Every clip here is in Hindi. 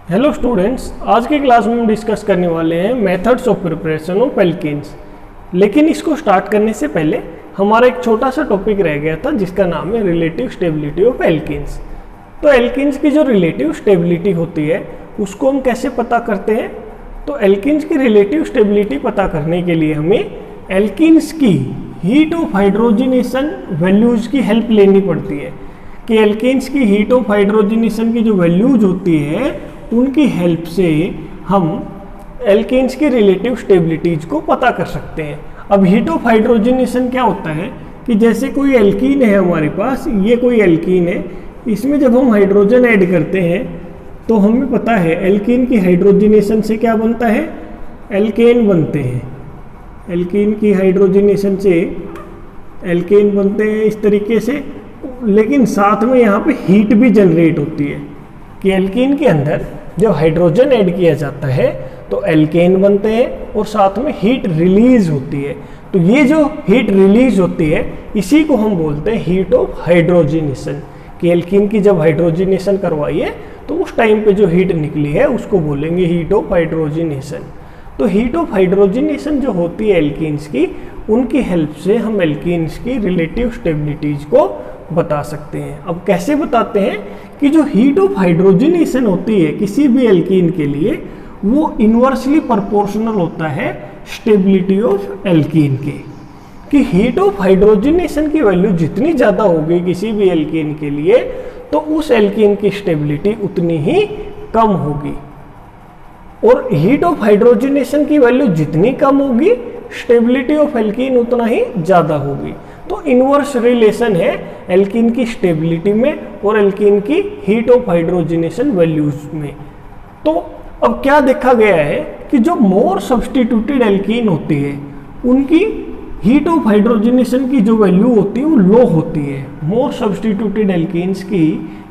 हेलो स्टूडेंट्स, आज की क्लास में हम डिस्कस करने वाले हैं methods of preparation of alkenes. लेकिन इसको स्टार्ट करने से पहले हमारा एक छोटा सा टॉपिक रह गया था जिसका नाम है रिलेटिव स्टेबिलिटी ऑफ एल्कीन्स। तो एल्कीन्स की जो रिलेटिव स्टेबिलिटी होती है उसको हम कैसे पता करते हैं? तो एल्कीन्स की रिलेटिव स्टेबिलिटी पता करने के लिए हमें एल्कीन्स की हीट ऑफ हाइड्रोजनेशन वैल्यूज़ की हेल्प लेनी पड़ती है कि एल्कीन्स की हीट ऑफ हाइड्रोजनेशन की जो वैल्यूज होती है उनकी हेल्प से हम एल्कीन्स की रिलेटिव स्टेबिलिटीज को पता कर सकते हैं। अब हीट ऑफ हाइड्रोजनेशन क्या होता है कि जैसे कोई एल्कीन है हमारे पास, ये कोई एल्कीन है, इसमें जब हम हाइड्रोजन ऐड करते हैं तो हमें पता है एल्कीन की हाइड्रोजनेशन से क्या बनता है, एल्केन बनते हैं। एल्कीन की हाइड्रोजनेशन से एल्केन बनते हैं इस तरीके से, लेकिन साथ में यहाँ पे हीट भी जनरेट होती है कि एल्कीन के अंदर जब हाइड्रोजन ऐड किया जाता है तो एल्केन बनते हैं और साथ में हीट रिलीज होती है। तो ये जो हीट रिलीज होती है इसी को हम बोलते हैं हीट ऑफ हाइड्रोजनेशन कि एल्कीन की जब हाइड्रोजनेशन करवाई है तो उस टाइम पे जो हीट निकली है उसको बोलेंगे हीट ऑफ हाइड्रोजनेशन। तो हीट ऑफ हाइड्रोजनेशन जो होती है एल्कीन्स की, उनकी हेल्प से हम एल्कीन्स की रिलेटिव स्टेबिलिटीज को बता सकते हैं। अब कैसे बताते हैं कि जो हीट ऑफ हाइड्रोजनेशन होती है किसी भी एल्कीन के लिए वो इन्वर्सली प्रोपोर्शनल होता है स्टेबिलिटी ऑफ एल्कीन के, कि हीट ऑफ हाइड्रोजनेशन की वैल्यू जितनी ज़्यादा होगी किसी भी एल्कीन के लिए तो उस एल्कीन की स्टेबिलिटी उतनी ही कम होगी, और हीट ऑफ हाइड्रोजनेशन की वैल्यू जितनी कम होगी स्टेबिलिटी ऑफ एल्कीन उतना ही ज़्यादा होगी। तो इनवर्स रिलेशन है एल्कीन की स्टेबिलिटी में और एल्कीन की हीट ऑफ हाइड्रोजनेशन वैल्यूज में। तो अब क्या देखा गया है कि जो मोर सब्स्टिट्यूटेड एल्कीन होती है उनकी हीट ऑफ हाइड्रोजनेशन की जो वैल्यू होती है वो लो होती है। मोर सब्स्टिट्यूटेड एल्कीन्स की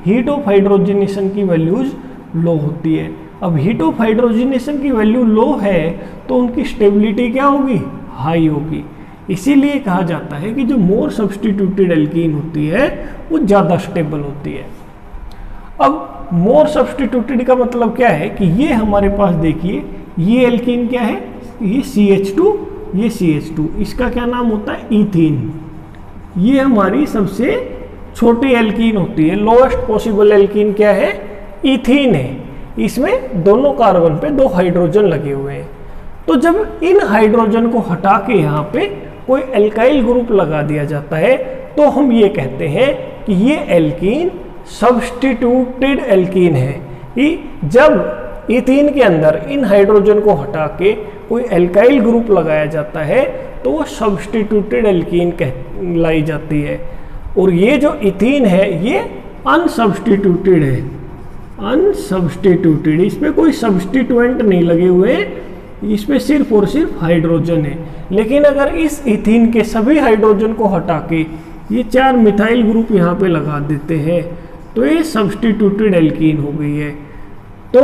हीट ऑफ हाइड्रोजनेशन की वैल्यूज लो होती है। अब हीट ऑफ हाइड्रोजनेशन की वैल्यू लो है तो उनकी स्टेबिलिटी क्या होगी, हाई होगी। इसीलिए कहा जाता है कि जो मोर सब्स्टिट्यूटेड एल्कीन होती है वो ज़्यादा स्टेबल होती है। अब मोर सब्स्टिट्यूटेड का मतलब क्या है कि ये हमारे पास देखिए ये एल्कीन क्या है, ये CH2, ये CH2, इसका क्या नाम होता है, ईथीन। ये हमारी सबसे छोटी एल्कीन होती है, लोएस्ट पॉसिबल एल्कीन क्या है, ईथीन है। इसमें दोनों कार्बन पे 2 हाइड्रोजन लगे हुए हैं। तो जब इन हाइड्रोजन को हटा के यहाँ पे कोई एल्काइल ग्रुप लगा दिया जाता है तो हम ये कहते हैं कि ये एल्कीन सब्स्टिट्यूटेड एल्कीन है। कि जब इथीन के अंदर इन हाइड्रोजन को हटा के कोई एल्काइल ग्रुप लगाया जाता है तो वो सब्स्टिट्यूटेड एल्कीन कहलाई जाती है। और ये जो इथीन है ये अनसब्स्टिट्यूटेड है, अनसब्स्टिट्यूटेड, इसमें कोई सब्स्टिट्यूएंट नहीं लगे हुए, इसमें सिर्फ और सिर्फ हाइड्रोजन है। लेकिन अगर इस इथीन के सभी हाइड्रोजन को हटा के ये 4 मिथाइल ग्रुप यहाँ पे लगा देते हैं तो ये सब्स्टिट्यूटेड एल्कीन हो गई है। तो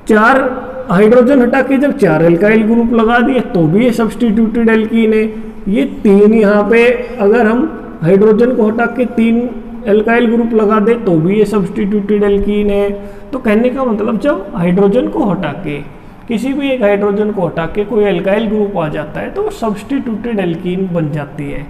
4 हाइड्रोजन हटा के जब 4 एल्काइल ग्रुप लगा दिए तो भी ये सब्स्टिट्यूटेड एल्कीन है। ये 3 यहाँ पे अगर हम हाइड्रोजन को हटा के 3 एल्काइल ग्रुप लगा दे तो भी ये सब्स्टिट्यूटेड एल्कीन है। तो कहने का मतलब जब हाइड्रोजन को हटा के किसी भी एक हाइड्रोजन को हटा के कोई एल्काइल ग्रुप आ जाता है तो वो सब्स्टिट्यूटेड एल्कीन बन जाती है।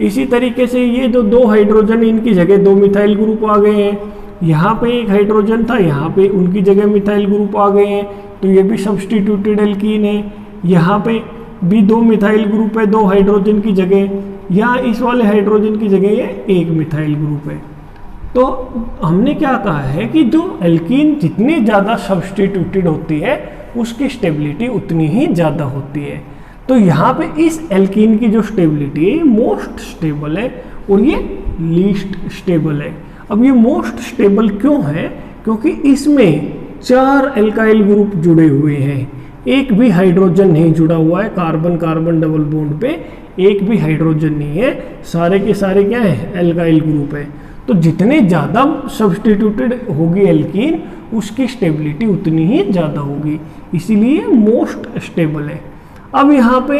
इसी तरीके से ये जो 2 हाइड्रोजन इनकी जगह 2 मिथाइल ग्रुप आ गए हैं, यहाँ पे एक हाइड्रोजन था यहाँ पे उनकी जगह मिथाइल ग्रुप आ गए हैं तो ये भी सब्स्टिट्यूटेड एल्कीन है। यहाँ पे भी 2 मिथाइल ग्रुप है 2 हाइड्रोजन की जगह, यहाँ इस वाले हाइड्रोजन की जगह ये 1 मिथाइल ग्रुप है। तो हमने क्या कहा है कि जो एल्कीन जितनी ज़्यादा सब्स्टिट्यूटेड होती है उसकी स्टेबिलिटी उतनी ही ज़्यादा होती है। तो यहाँ पे इस एल्कीन की जो स्टेबिलिटी है ये मोस्ट स्टेबल है और ये लीस्ट स्टेबल है। अब ये मोस्ट स्टेबल क्यों है, क्योंकि इसमें 4 एल्काइल ग्रुप जुड़े हुए हैं, एक भी हाइड्रोजन नहीं जुड़ा हुआ है, कार्बन कार्बन डबल बॉन्ड पे एक भी हाइड्रोजन नहीं है, सारे के सारे क्या है, एल्काइल ग्रुप है। तो जितने ज़्यादा सब्स्टिट्यूटेड होगी एल्कीन उसकी स्टेबिलिटी उतनी ही ज़्यादा होगी, इसीलिए मोस्ट स्टेबल है। अब यहाँ पे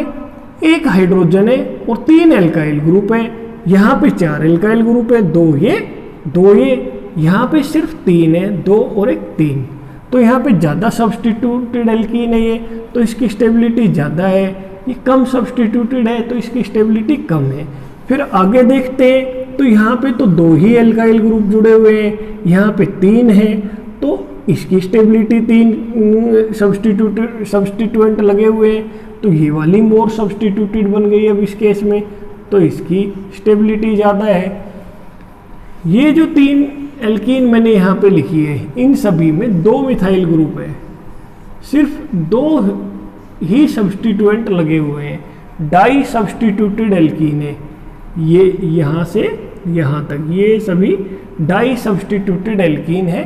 1 हाइड्रोजन है और 3 एल्काइल ग्रुप है, यहाँ पे 4 एल्काइल ग्रुप है, 2 ये, यहाँ पे सिर्फ 3 है, 2 और 1 3। तो यहाँ पे ज़्यादा सब्स्टिट्यूटेड एल्कीन है ये, तो इसकी स्टेबिलिटी ज़्यादा है। ये कम सब्स्टिट्यूटेड है तो इसकी स्टेबिलिटी कम है। फिर आगे देखते हैं तो यहाँ पे तो 2 ही एल्काइल ग्रुप जुड़े हुए हैं, यहाँ पे 3 है, तो इसकी स्टेबिलिटी 3 सब्स्टिट्यूएंट लगे हुए हैं, तो ये वाली मोर सब्स्टिट्यूटेड बन गई अब इस केस में, तो इसकी स्टेबिलिटी ज़्यादा है। ये जो 3 एल्कीन मैंने यहाँ पे लिखी है, इन सभी में 2 मिथाइल ग्रुप है, सिर्फ 2 ही सब्स्टिट्यूएंट लगे हुए हैं, डाई सब्स्टिट्यूटेड एल्कीन है। ये यहाँ से यहाँ तक ये सभी डाई सब्स्टिट्यूटेड एल्कीन है।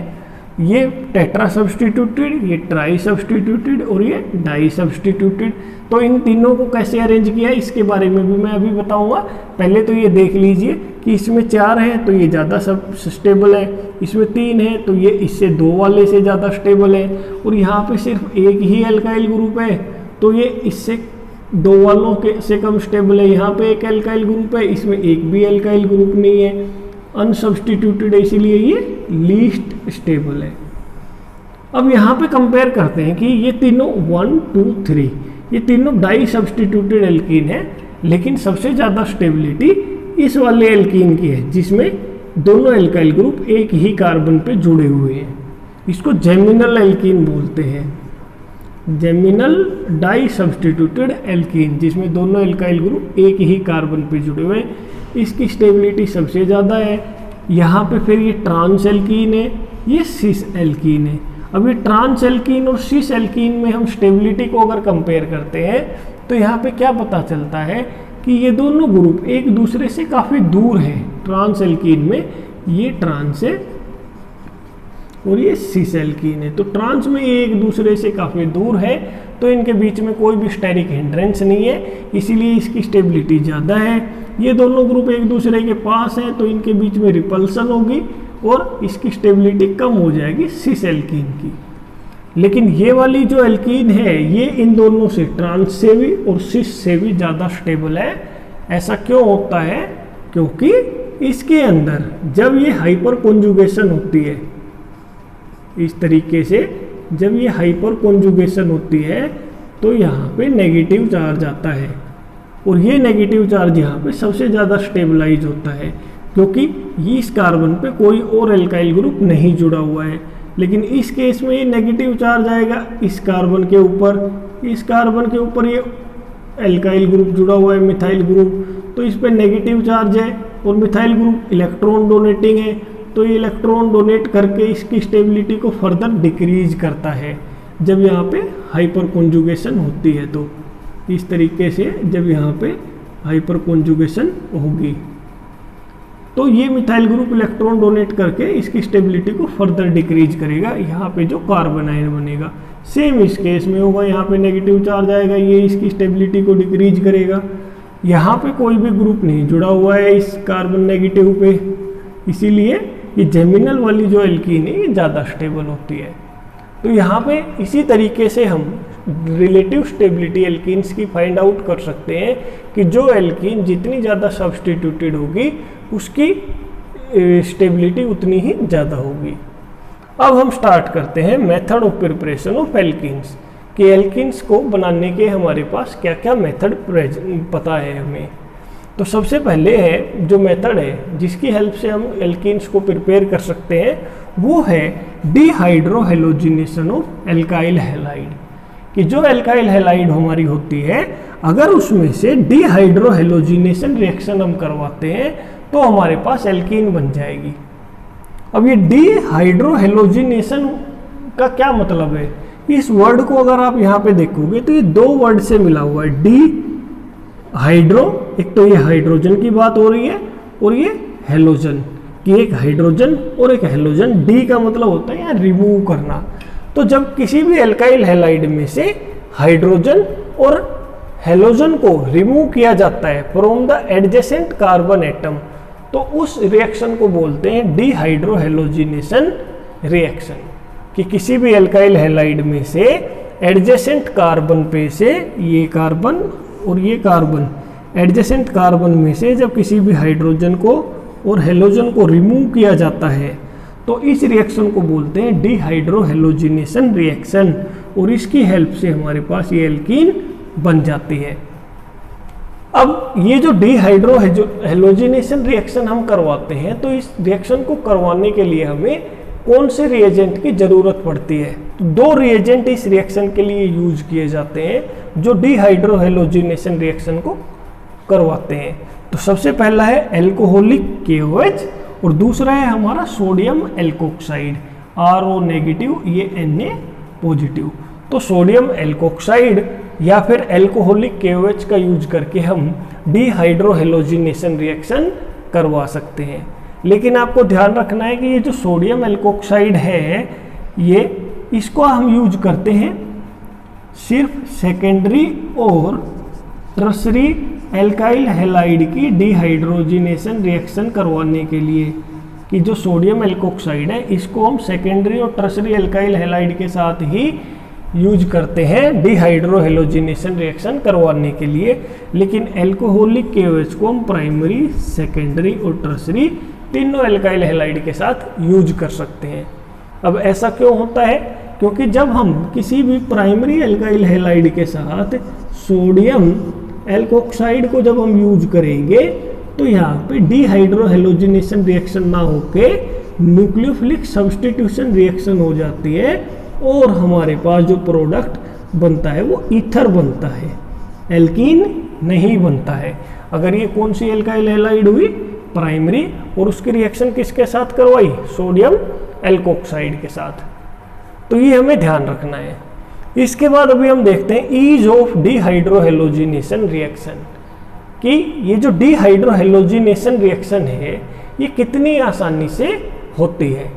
ये टेट्रा सब्स्टिट्यूटेड, ये ट्राई सब्स्टिट्यूटेड और ये डाई सब्स्टिट्यूटेड। तो इन तीनों को कैसे अरेंज किया है इसके बारे में भी मैं अभी बताऊंगा। पहले तो ये देख लीजिए कि इसमें 4 है तो ये ज़्यादा सब स्टेबल है, इसमें 3 है तो ये इससे 2 वाले से ज़्यादा स्टेबल है, और यहाँ पे सिर्फ 1 ही एल्काइल ग्रुप है तो ये इससे 2 वालों के से कम स्टेबल है। यहाँ पे 1 एल्काइल ग्रुप है, इसमें 1 भी एल्काइल ग्रुप नहीं है, अनसब्स्टिट्यूटेड है, इसीलिए ये लीस्ट स्टेबल है। अब यहाँ पे कंपेयर करते हैं कि ये तीनों 1, 2, 3 ये तीनों डाई सब्स्टिट्यूटेड एल्कीन है, लेकिन सबसे ज़्यादा स्टेबिलिटी इस वाले एल्कीन की है जिसमें दोनों एल्काइल ग्रुप एक ही कार्बन पे जुड़े हुए हैं। इसको जेमिनल एल्कीन बोलते हैं, जेमिनल डाई सब्स्टिट्यूटेड एल्कीन, जिसमें दोनों एल्काइल ग्रुप एक ही कार्बन पे जुड़े हुए हैं। इसकी स्टेबिलिटी सबसे ज़्यादा है। यहाँ पे फिर ये ट्रांस एल्कीन है, ये सिस एल्कीन है। अब ये ट्रांस एल्कीन और सिस एल्कीन में हम स्टेबिलिटी को अगर कंपेयर करते हैं तो यहाँ पे क्या पता चलता है कि ये दोनों ग्रुप एक दूसरे से काफ़ी दूर हैं। ट्रांस एल्कीन में ये ट्रांस है और ये सिस एल्कीन है, तो ट्रांस में ये एक दूसरे से काफ़ी दूर है, तो इनके बीच में कोई भी स्टेरिक हिंड्रेंस नहीं है, इसीलिए इसकी स्टेबिलिटी ज़्यादा है। ये दोनों ग्रुप एक दूसरे के पास हैं तो इनके बीच में रिपल्सन होगी और इसकी स्टेबिलिटी कम हो जाएगी सिस एल्कीन की। लेकिन ये वाली जो एल्कीन है ये इन दोनों से, ट्रांस से भी और सिस से भी ज़्यादा स्टेबल है। ऐसा क्यों होता है? क्योंकि इसके अंदर जब ये हाइपर कॉन्जुगेशन होती है, इस तरीके से जब ये हाइपर कॉन्जुगेशन होती है तो यहाँ पे नेगेटिव चार्ज आता है, और ये नेगेटिव चार्ज यहाँ पे सबसे ज़्यादा स्टेबलाइज होता है क्योंकि इस कार्बन पे कोई और एल्काइल ग्रुप नहीं जुड़ा हुआ है। लेकिन इस केस में ये नेगेटिव चार्ज आएगा इस कार्बन के ऊपर, इस कार्बन के ऊपर ये एल्काइल ग्रुप जुड़ा हुआ है, मिथाइल ग्रुप, तो इस पर नेगेटिव चार्ज है, और मिथाइल ग्रुप इलेक्ट्रॉन डोनेटिंग है, तो ये इलेक्ट्रॉन डोनेट करके इसकी स्टेबिलिटी को फर्दर डिक्रीज करता है जब यहाँ पे हाइपर कॉन्जुगेशन होती है। तो इस तरीके से जब यहाँ पे हाइपर कॉन्जुगेशन होगी तो ये मिथाइल ग्रुप इलेक्ट्रॉन डोनेट करके इसकी स्टेबिलिटी को फर्दर डिक्रीज करेगा। यहाँ पे जो कार्बन आयन बनेगा सेम इस केस में होगा, यहाँ पे नेगेटिव चार्ज आएगा, ये इसकी स्टेबिलिटी को डिक्रीज करेगा। यहाँ पे कोई भी ग्रुप नहीं जुड़ा हुआ है इस कार्बन नेगेटिव पे, इसीलिए ये जेमिनल वाली जो एल्कीन है ये ज़्यादा स्टेबल होती है। तो यहाँ पे इसी तरीके से हम रिलेटिव स्टेबिलिटी एल्कीन्स की फाइंड आउट कर सकते हैं कि जो एल्कीन जितनी ज़्यादा सब्स्टिट्यूटेड होगी उसकी स्टेबिलिटी उतनी ही ज़्यादा होगी। अब हम स्टार्ट करते हैं method of preparation of alkenes, कि एल्कीन्स को बनाने के हमारे पास क्या क्या मेथड पता है हमें। तो सबसे पहले है जो मेथड है जिसकी हेल्प से हम एल्कीन्स को प्रिपेयर कर सकते हैं वो है डिहाइड्रोहेलोजिनेशन ऑफ एल्काइल हैलाइड, कि जो एल्काइल हैलाइड हमारी होती है अगर उसमें से डिहाइड्रोहेलोजिनेशन रिएक्शन हम करवाते हैं तो हमारे पास एल्कीन बन जाएगी। अब ये डिहाइड्रोहेलोजिनेशन का क्या मतलब है? इस वर्ड को अगर आप यहाँ पे देखोगे तो ये 2 वर्ड से मिला हुआ है। डी हाइड्रो, एक तो ये हाइड्रोजन की बात हो रही है, और ये हेलोजन कि एक हाइड्रोजन और एक हेलोजन। डी का मतलब होता है यहाँ रिमूव करना। तो जब किसी भी एल्काइल हैलाइड में से हाइड्रोजन और हेलोजन को रिमूव किया जाता है from the adjacent carbon atom, तो उस रिएक्शन को बोलते हैं डिहाइड्रोहेलोजिनेशन रिएक्शन, कि किसी भी एल्काइल हैलाइड में से एडजेसेंट कार्बन पे से ये कार्बन और ये कार्बन, एडजेसेंट कार्बन में से जब किसी भी हाइड्रोजन को और हेलोजन को रिमूव किया जाता है तो इस रिएक्शन को बोलते हैं डिहाइड्रोहेलोजिनेशन रिएक्शन, और इसकी हेल्प से हमारे पास ये एल्कीन बन जाती है। अब ये जो डिहाइड्रोहेलोजिनेशन रिएक्शन हम करवाते हैं, तो इस रिएक्शन को करवाने के लिए हमें कौन से रिएजेंट की जरूरत पड़ती है? तो दो रिएजेंट इस रिएक्शन के लिए यूज किए जाते हैं जो डिहाइड्रोहेलोजिनेशन रिएक्शन को करवाते हैं। तो सबसे पहला है एल्कोहलिक KOH और दूसरा है हमारा सोडियम एल्कोक्साइड RO नेगेटिव, ये Na पॉजिटिव। तो सोडियम एल्कोक्साइड या फिर एल्कोहलिक KOH का यूज करके हम डिहाइड्रोहेलोजिनेशन रिएक्शन करवा सकते हैं। लेकिन आपको ध्यान रखना है कि ये जो सोडियम एल्कोक्साइड है, ये इसको हम यूज करते हैं सिर्फ सेकेंडरी और टर्शरी एल्काइल हैलाइड की डिहाइड्रोजिनेशन रिएक्शन करवाने के लिए, कि जो सोडियम एल्कोक्साइड है इसको हम सेकेंडरी और टर्शरी एल्काइल हैलाइड के साथ ही यूज करते हैं डिहाइड्रोहेलोजिनेशन रिएक्शन करवाने के लिए। लेकिन एल्कोहलिक KOH को हम प्राइमरी, सेकेंडरी और टर्शरी तीनों एल्काइल हैलाइड के साथ यूज कर सकते हैं। अब ऐसा क्यों होता है? क्योंकि जब हम किसी भी प्राइमरी एल्काइल हैलाइड के साथ सोडियम एल्कोक्साइड को जब हम यूज करेंगे, तो यहाँ पे डिहाइड्रोहेलोजिनेशन रिएक्शन ना होके न्यूक्लियोफिलिक सब्स्टिट्यूशन रिएक्शन हो जाती है और हमारे पास जो प्रोडक्ट बनता है वो ईथर बनता है, एल्कीन नहीं बनता है। अगर ये कौन सी एल्काइल हैलाइड हुई? प्राइमरी, और उसकी रिएक्शन किसके साथ करवाई? सोडियम एल्कोक्साइड के साथ। तो ये हमें ध्यान रखना है। इसके बाद अभी हम देखते हैं ईज ऑफ डिहाइड्रोहेलोजिनेशन रिएक्शन, कि ये जो डिहाइड्रोहेलोजिनेशन रिएक्शन है ये कितनी आसानी से होती है।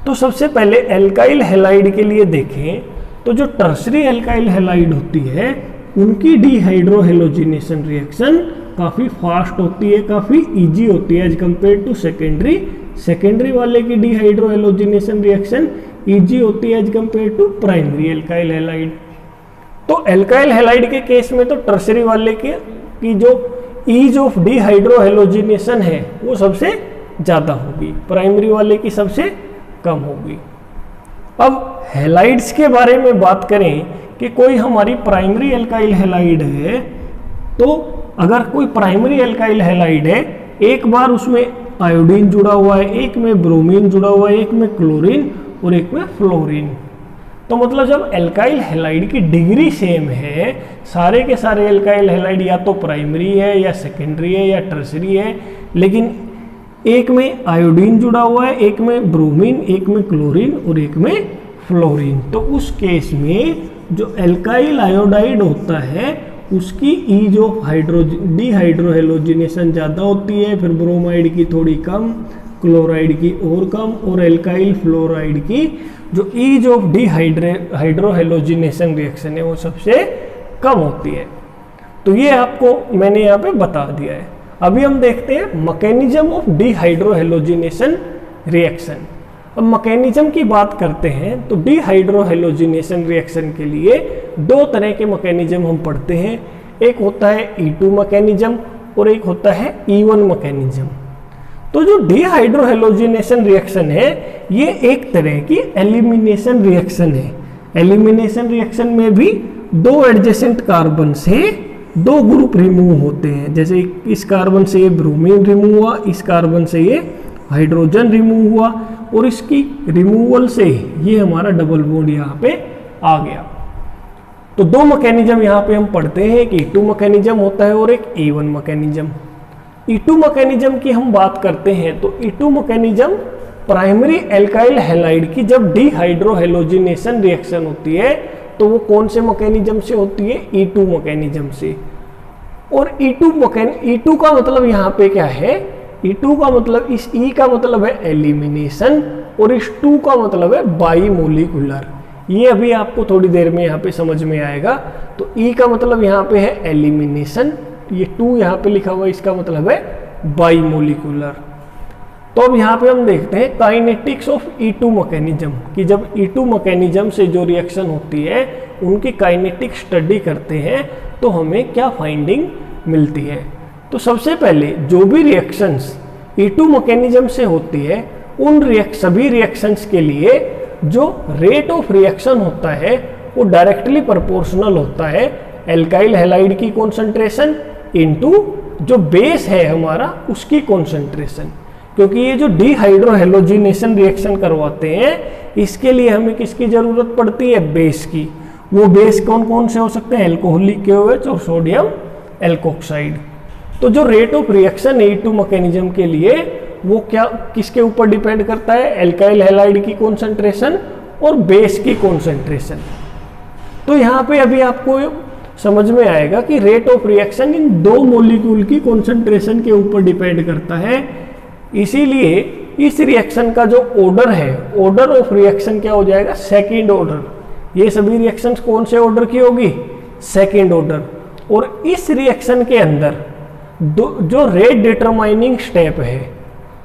तो सबसे पहले एल्काइल हैलाइड के लिए देखें तो जो टर्शरी एल्काइल हैलाइड होती है उनकी डिहाइड्रोहेलोजिनेशन रिएक्शन काफ़ी फास्ट होती है, काफ़ी इजी होती है as compare to secondary. Secondary वाले की डिहाइड्रोहेलोजिनेशन रिएक्शन इजी होती है as compare to primary alkyl halide. तो एल्काइल हैलाइड के केस में तो टर्शरी वाले की जो ईज ऑफ डिहाइड्रोहेलोजिनेशन है वो सबसे ज़्यादा होगी, प्राइमरी वाले की सबसे कम होगी। अब हैलाइड्स के बारे में बात करें कि कोई हमारी प्राइमरी एल्काइल हैलाइड है, तो अगर कोई प्राइमरी एल्काइल हैलाइड है, एक बार उसमें आयोडीन जुड़ा हुआ है, एक में ब्रोमीन जुड़ा हुआ है, एक में क्लोरीन और एक में फ्लोरीन, तो मतलब जब एल्काइल हैलाइड की डिग्री सेम है, सारे के सारे एल्काइल हैलाइड या तो प्राइमरी है या सेकेंडरी है या टर्शरी है, लेकिन एक में आयोडीन जुड़ा हुआ है, एक में ब्रोमीन, एक में क्लोरीन और एक में फ्लोरीन, तो उस केस में जो एल्काइल आयोडाइड होता है उसकी ईज ऑफ डिहाइड्रोहेलोजिनेशन ज़्यादा होती है, फिर ब्रोमाइड की थोड़ी कम, क्लोराइड की और कम, और एल्काइल फ्लोराइड की जो ईज ऑफ डिहाइड्रोहेलोजिनेशन रिएक्शन है वो सबसे कम होती है। तो ये आपको मैंने यहाँ पे बता दिया है। अभी हम देखते हैं मैकेनिज्म ऑफ डिहाइड्रोहेलोजिनेशन रिएक्शन। अब मैकेनिज्म की बात करते हैं तो डिहाइड्रोहेलोजिनेशन रिएक्शन के लिए दो तरह के मैकेनिज्म हम पढ़ते हैं, एक होता है E2 मैकेनिज्म और एक होता है E1 मैकेनिज्म। तो जो डिहाइड्रोहेलोजिनेशन रिएक्शन है ये एक तरह की एलिमिनेशन रिएक्शन है। एलिमिनेशन रिएक्शन में भी दो एडजेसेंट कार्बन से दो ग्रुप रिमूव होते हैं, जैसे इस कार्बन से ये ब्रोमीन रिमूव हुआ, इस कार्बन से ये हाइड्रोजन रिमूव हुआ, और इसकी रिमूवल से ये हमारा डबल बॉन्ड यहाँ पे आ गया। तो दो मैकेनिज्म यहाँ पे हम पढ़ते हैं, एक E2 मैकेनिज्म होता है और एक E1 मैकेनिज्म। E2 मैकेनिज्म की हम बात करते हैं तो E2 mechanism primary alkyl halide की जब डिहाइड्रोहेलोजिनेशन रिएक्शन होती है तो वो कौन से मैकेनिज्म से होती है? E2 मैकेनिज्म से। और E2 का मतलब यहाँ पे क्या है? E2 का मतलब, इस E का मतलब है एलिमिनेशन और इस 2 का मतलब है बाईमोलिकुलर। ये अभी आपको थोड़ी देर में यहाँ पे समझ में आएगा। तो E का मतलब यहाँ पे है एलिमिनेशन, ये 2 यहाँ पे लिखा हुआ है, इसका मतलब है बाईमोलिकुलर। तो अब यहाँ पे हम देखते हैं काइनेटिक्स ऑफ E2 मैकेनिज्म, कि जब E2 मैकेनिज्म से जो रिएक्शन होती है उनकी काइनेटिक स्टडी करते हैं तो हमें क्या फाइंडिंग मिलती है। तो सबसे पहले जो भी रिएक्शंस E2 मैकेनिज्म से होती है उन सभी रिएक्शंस के लिए जो रेट ऑफ रिएक्शन होता है वो डायरेक्टली प्रोपोर्शनल होता है एल्काइल हैलाइड की कॉन्सेंट्रेशन इनटू जो बेस है हमारा उसकी कॉन्सेंट्रेशन। क्योंकि ये जो डिहाइड्रोहेलोजिनेशन रिएक्शन करवाते हैं इसके लिए हमें किसकी जरूरत पड़ती है, बेस की। वो बेस कौन कौन से हो सकते हैं, एल्कोहलिक KOH और सोडियम एल्कोक्साइड। तो जो rate of reaction E2 mechanism के लिए वो क्या किसके ऊपर डिपेंड करता है, एल्काइल हैलाइड की कॉन्सेंट्रेशन और बेस की कॉन्सेंट्रेशन। तो यहाँ पे अभी आपको समझ में आएगा कि रेट ऑफ रिएक्शन इन दो मॉलिक्यूल की कॉन्सेंट्रेशन के ऊपर डिपेंड करता है। इसीलिए इस रिएक्शन का जो ऑर्डर है, ऑर्डर ऑफ रिएक्शन क्या हो जाएगा, सेकंड ऑर्डर। ये सभी रिएक्शंस कौन से ऑर्डर की होगी, सेकंड ऑर्डर। और इस रिएक्शन के अंदर जो रेट डिटरमाइनिंग स्टेप है,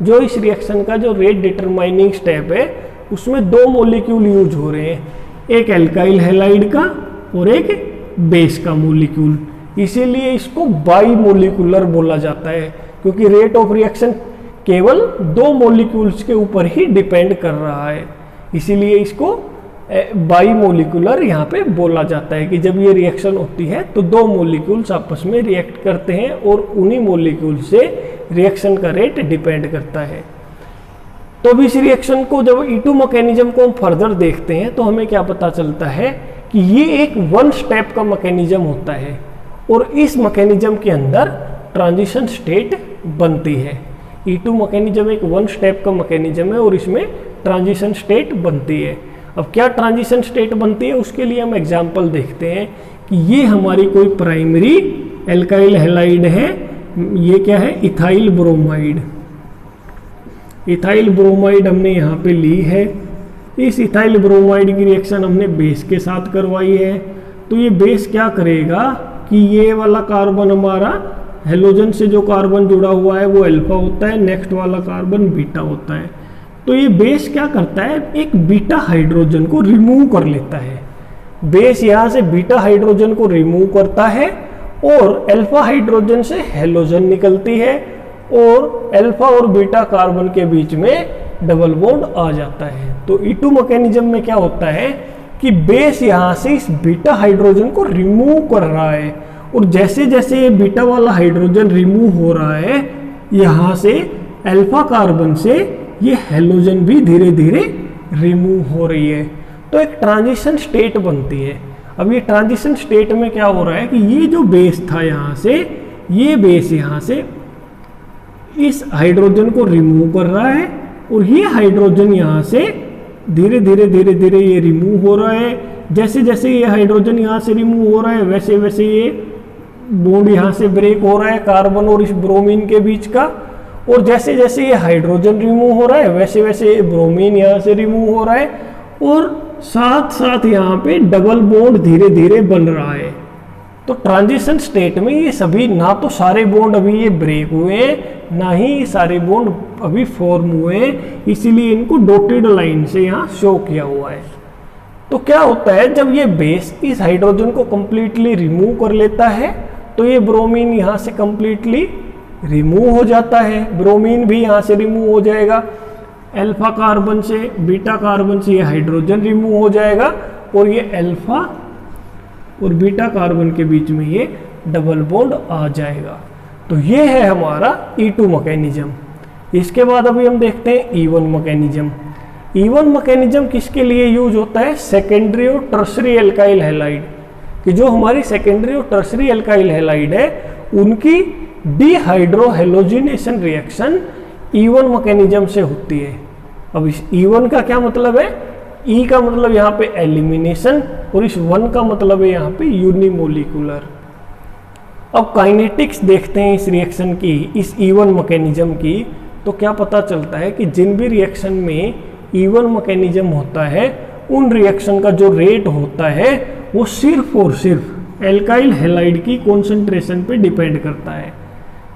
जो इस रिएक्शन का जो रेट डिटरमाइनिंग स्टेप है उसमें दो मॉलिक्यूल यूज हो रहे हैं, एक एल्काइल हैलाइड का और एक बेस का मॉलिक्यूल। इसीलिए इसको बाई मॉलिक्यूलर बोला जाता है, क्योंकि रेट ऑफ रिएक्शन केवल दो मॉलिक्यूल्स के ऊपर ही डिपेंड कर रहा है। इसीलिए इसको बाई मॉलिक्यूलर यहाँ पे बोला जाता है कि जब ये रिएक्शन होती है तो दो मॉलिक्यूल्स आपस में रिएक्ट करते हैं और उन्हीं मॉलिक्यूल से रिएक्शन का रेट डिपेंड करता है। तो अब इस रिएक्शन को जब E2 मैकेनिज्म को हम फर्दर देखते हैं तो हमें क्या पता चलता है कि ये एक वन स्टेप का मैकेनिज्म होता है और इस मैकेनिज्म के अंदर ट्रांजिशन स्टेट बनती है। E2 मैकेनिज्म एक वन स्टेप का मैकेनिज्म है और इसमें ट्रांजिशन स्टेट बनती है। अब क्या ट्रांजिशन स्टेट बनती है उसके लिए हम एग्जांपल देखते हैं कि ये हमारी कोई प्राइमरी एल्काइल हैलाइड है, ये क्या है, इथाइल ब्रोमाइड। इथाइल ब्रोमाइड हमने यहाँ पे ली है। इस इथाइल ब्रोमाइड की रिएक्शन हमने बेस के साथ करवाई है। तो ये बेस क्या करेगा कि ये वाला कार्बन हमारा हेलोजन से जो कार्बन जुड़ा हुआ है वो अल्फा होता है, नेक्स्ट वाला कार्बन बीटा होता है। तो ये बेस क्या करता है, एक बीटा हाइड्रोजन को रिमूव कर लेता है। बेस यहाँ से बीटा हाइड्रोजन को रिमूव करता है और अल्फा हाइड्रोजन से हेलोजन निकलती है और अल्फा और बीटा कार्बन के बीच में डबल बॉन्ड आ जाता है। तो E2 मैकेनिज्म में क्या होता है कि बेस यहाँ से इस बीटा हाइड्रोजन को रिमूव कर रहा है और जैसे जैसे ये बीटा वाला हाइड्रोजन रिमूव हो रहा है यहाँ से अल्फा कार्बन से ये हेलोजन भी धीरे धीरे रिमूव हो रही है। तो एक ट्रांजिशन स्टेट बनती है। अब ये ट्रांजिशन स्टेट में क्या हो रहा है कि ये जो बेस था यहाँ से, ये बेस यहाँ से इस हाइड्रोजन को रिमूव कर रहा है और ये हाइड्रोजन यहाँ से धीरे धीरे ये रिमूव हो रहा है। जैसे जैसे ये हाइड्रोजन यहाँ से रिमूव हो रहा है वैसे वैसे ये बॉन्ड यहाँ से ब्रेक हो रहा है कार्बन और इस ब्रोमीन के बीच का। और जैसे जैसे ये हाइड्रोजन रिमूव हो रहा है वैसे वैसे ये ब्रोमीन यहाँ से रिमूव हो रहा है और साथ साथ यहाँ पे डबल बॉन्ड धीरे धीरे बन रहा है। तो ट्रांजिशन स्टेट में ये सभी ना तो सारे बॉन्ड अभी ये ब्रेक हुए हैं ना ही ये सारे बॉन्ड अभी फॉर्म हुए हैं, इसीलिए इनको डॉटेड लाइन से यहाँ शो किया हुआ है। तो क्या होता है जब ये बेस इस हाइड्रोजन को कंप्लीटली रिमूव कर लेता है तो ये ब्रोमीन यहाँ से कंप्लीटली रिमूव हो जाता है, ब्रोमीन भी यहाँ से रिमूव हो जाएगा, अल्फा कार्बन से बीटा कार्बन से ये हाइड्रोजन रिमूव हो जाएगा और ये अल्फा और बीटा कार्बन के बीच में ये डबल बॉन्ड आ जाएगा। तो ये है हमारा E2 मैकेनिज्म। इसके बाद अभी हम देखते हैं E1 मैकेनिज्म। E1 मैकेनिज्म किसके लिए यूज होता है, सेकेंडरी और टर्सरी एल्काइल हैलाइड, कि जो हमारी सेकेंडरी और टर्सरी एल्काइल हैलाइड है उनकी डिहाइड्रोहेलोजिनेशन रिएक्शन E1 मैकेनिज्म से होती है। अब इस E1 का क्या मतलब है, E का मतलब यहाँ पे एलिमिनेशन और इस 1 का मतलब है यहाँ पे यूनिमोलिकुलर। अब काइनेटिक्स देखते हैं इस रिएक्शन की, इस E1 मैकेनिज्म की। तो क्या पता चलता है कि जिन भी रिएक्शन में E1 मैकेनिज्म होता है उन रिएक्शन का जो रेट होता है वो सिर्फ और सिर्फ एल्काइल हैलाइड की कॉन्सेंट्रेशन पे डिपेंड करता है।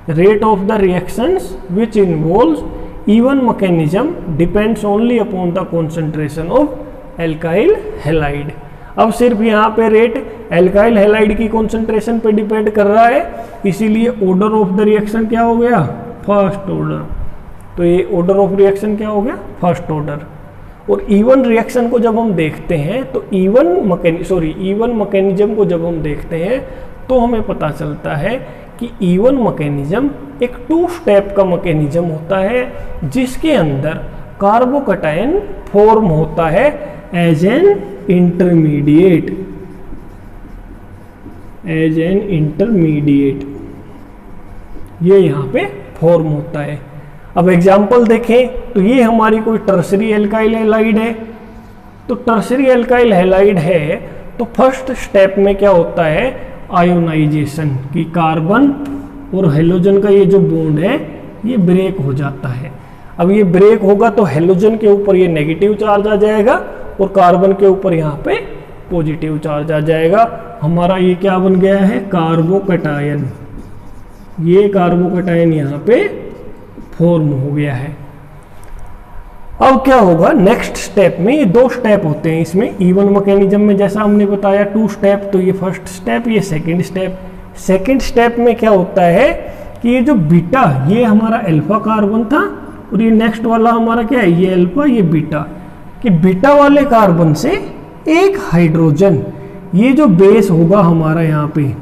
Rate of the reactions which involves E1 mechanism depends only upon the concentration of alkyl halide। अब सिर्फ यहाँ पे रेट एल्काइल हैलाइड की कॉन्सेंट्रेशन पे डिपेंड कर रहा है, इसीलिए ऑर्डर ऑफ द रिएक्शन क्या हो गया, फर्स्ट ऑर्डर। तो ये ऑर्डर ऑफ रिएक्शन क्या हो गया, फर्स्ट ऑर्डर। और इवन रिएक्शन को जब हम देखते हैं तो इवन मैकेनिज्म को जब हम देखते हैं तो हमें पता चलता है कि इवन मैकेनिज्म एक 2 स्टेप का मैकेनिज्म होता है जिसके अंदर कार्बोकैटायन फॉर्म होता है एज एन इंटरमीडिएट, ये यहाँ पे फॉर्म होता है। अब एग्जाम्पल देखें तो ये हमारी कोई टर्सरी एल्काइल हैलाइड है, तो टर्सरी एल्काइल हैलाइड है तो फर्स्ट स्टेप में क्या होता है, आयोनाइजेशन की कार्बन और हेलोजन का ये जो बॉन्ड है ये ब्रेक हो जाता है। अब ये ब्रेक होगा तो हेलोजन के ऊपर ये नेगेटिव चार्ज आ जाएगा और कार्बन के ऊपर यहाँ पे पॉजिटिव चार्ज आ जाएगा। हमारा ये क्या बन गया है, कार्बोकैटायन। ये कार्बोकैटायन यहाँ पे फॉर्म हो गया है। अब क्या होगा नेक्स्ट स्टेप में, ये 2 स्टेप होते हैं इसमें इवन मैकेनिज्म में, जैसा हमने बताया 2 स्टेप, तो ये फर्स्ट स्टेप, ये सेकंड स्टेप। सेकंड स्टेप में क्या होता है कि ये जो बीटा, ये हमारा अल्फा कार्बन था और ये नेक्स्ट वाला हमारा क्या है, ये अल्फा, ये बीटा, कि बीटा वाले कार्बन से एक हाइड्रोजन, ये जो बेस होगा हमारा यहाँ पे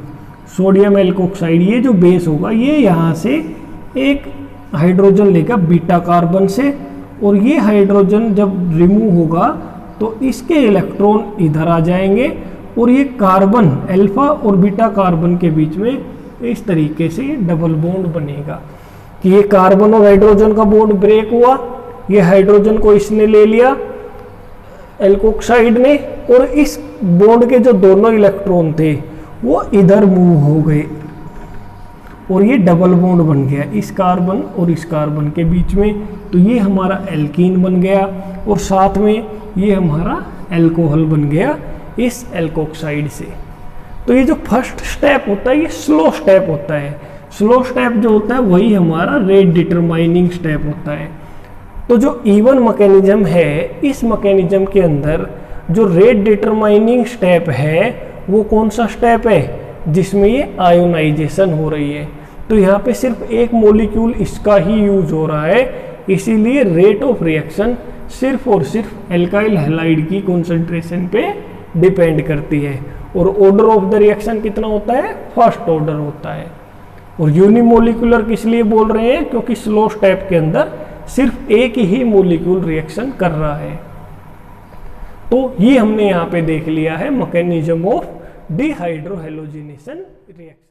सोडियम एल्कोक्साइड, ये जो बेस होगा ये यहाँ से एक हाइड्रोजन लेगा बीटा कार्बन से, और ये हाइड्रोजन जब रिमूव होगा तो इसके इलेक्ट्रॉन इधर आ जाएंगे और ये कार्बन अल्फा और बीटा कार्बन के बीच में इस तरीके से डबल बॉन्ड बनेगा कि ये कार्बन और हाइड्रोजन का बॉन्ड ब्रेक हुआ, ये हाइड्रोजन को इसने ले लिया एल्कोक्साइड ने, और इस बॉन्ड के जो दोनों इलेक्ट्रॉन थे वो इधर मूव हो गए और ये डबल बॉन्ड बन गया इस कार्बन और इस कार्बन के बीच में। तो ये हमारा एल्कीन बन गया और साथ में ये हमारा एल्कोहल बन गया इस एल्कोक्साइड से। तो ये जो फर्स्ट स्टेप होता है ये स्लो स्टेप होता है। स्लो स्टेप जो होता है वही हमारा रेट डिटरमाइनिंग स्टेप होता है। तो जो इवन मैकेनिज्म है, इस मैकेनिज्म के अंदर जो रेट डिटरमाइनिंग स्टेप है वो कौन सा स्टेप है, जिसमें ये आयोनाइजेशन हो रही है। तो यहाँ पे सिर्फ एक मॉलिक्यूल इसका ही यूज हो रहा है, इसीलिए रेट ऑफ रिएक्शन सिर्फ और सिर्फ एल्काइल हैलाइड की कॉन्सेंट्रेशन पे डिपेंड करती है। और ऑर्डर ऑफ द रिएक्शन कितना होता है, फर्स्ट ऑर्डर होता है। और यूनिमोलिकुलर किस लिए बोल रहे हैं, क्योंकि स्लो स्टेप के अंदर सिर्फ एक ही मॉलिक्यूल रिएक्शन कर रहा है। तो ये हमने यहाँ पे देख लिया है मैकेनिज्म ऑफ डिहाइड्रोहेलोजिनेशन रिएक्शन।